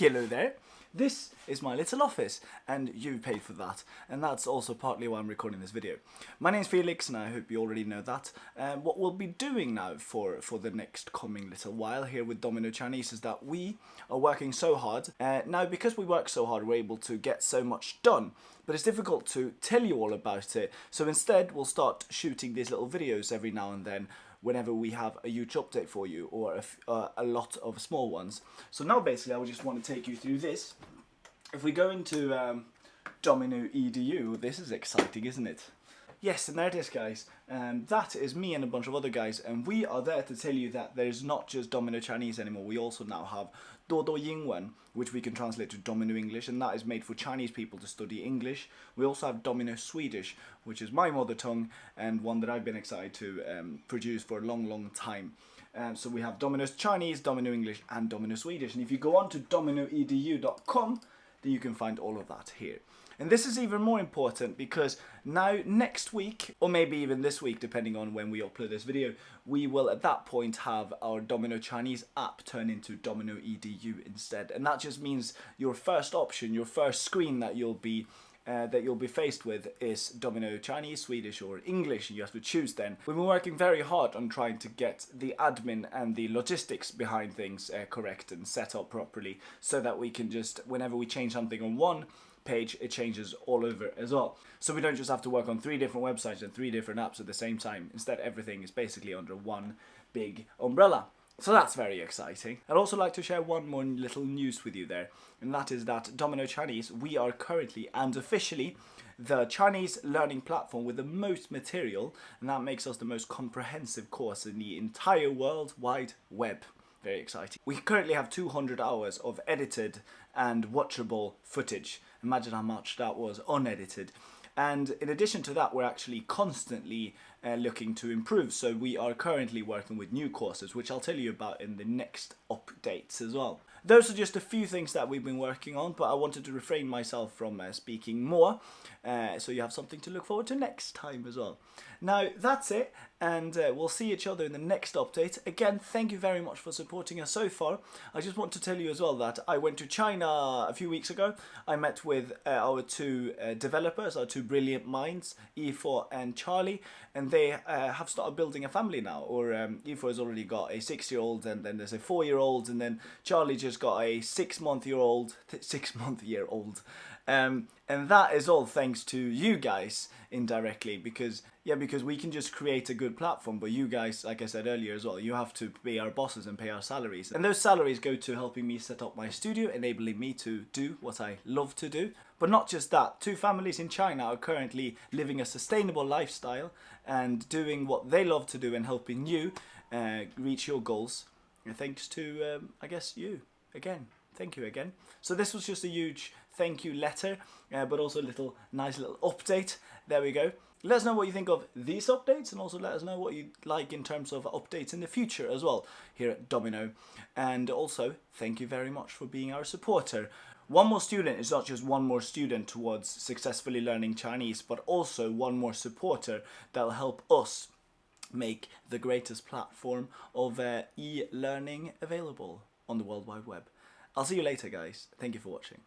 Hello there. This is my little office, and you paid for that, and that's also partly why I'm recording this video. My name's Felix, and I hope you already know that. What we'll be doing now for the next coming little while here with Domino Chinese is that we are working so hard. Now, because we work so hard, we're able to get so much done, but it's difficult to tell you all about it. So instead, we'll start shooting these little videos every now and then, whenever we have a huge update for you, or a lot of small ones. So now basically I would just want to take you through this. If we go into Domino Edu, this is exciting, isn't it? Yes, and there it is, guys. That is me and a bunch of other guys, and we are there to tell you that there's not just Domino Chinese anymore. We also now have Dodo Yingwen, which we can translate to Domino English, and that is made for Chinese people to study English. We also have Domino Swedish, which is my mother tongue, and one that I've been excited to produce for a long, long time. So we have Domino Chinese, Domino English, and Domino Swedish. And if you go on to dominoedu.com, then you can find all of that here. And this is even more important because now next week, or maybe even this week, depending on when we upload this video, we will at that point have our Domino Chinese app turn into Domino Edu instead. And that just means your first option, your first screen that you'll be faced with is Domino Chinese, Swedish or English. You have to choose then. We've been working very hard on trying to get the admin and the logistics behind things correct and set up properly, so that we can just, whenever we change something on one page, it changes all over as well. So we don't just have to work on 3 different websites and 3 different apps at the same time. Instead, everything is basically under one big umbrella. So that's very exciting. I'd also like to share one more little news with you there, and that is that Domino Chinese, we are currently and officially the Chinese learning platform with the most material, and that makes us the most comprehensive course in the entire World Wide Web. Very exciting. We currently have 200 hours of edited and watchable footage. Imagine how much that was unedited. And in addition to that, we're actually constantly looking to improve. So we are currently working with new courses, which I'll tell you about in the next updates as well. Those are just a few things that we've been working on, but I wanted to refrain myself from speaking more, so you have something to look forward to next time as well. Now, that's it, and we'll see each other in the next update. Again, thank you very much for supporting us so far. I just want to tell you as well that I went to China a few weeks ago. I met with our 2 developers, our 2 brilliant minds, Ifo and Charlie, and they have started building a family now. Or Ifo has already got a 6-year-old, and then there's a 4-year-old, and then Charlie just got a 6-month-year-old. And that is all thanks to you guys indirectly, because we can just create a good platform, but you guys, like I said earlier as well, you have to be our bosses and pay our salaries. And those salaries go to helping me set up my studio, enabling me to do what I love to do. But not just that, 2 families in China are currently living a sustainable lifestyle and doing what they love to do and helping you reach your goals. And thanks to, I guess, you again. Thank you again. So this was just a huge thank you letter, but also a nice little update. There we go. Let us know what you think of these updates, and also let us know what you like in terms of updates in the future as well here at Domino. And also, thank you very much for being our supporter. One more student is not just one more student towards successfully learning Chinese, but also one more supporter that will help us make the greatest platform of e-learning available on the World Wide Web. I'll see you later, guys. Thank you for watching.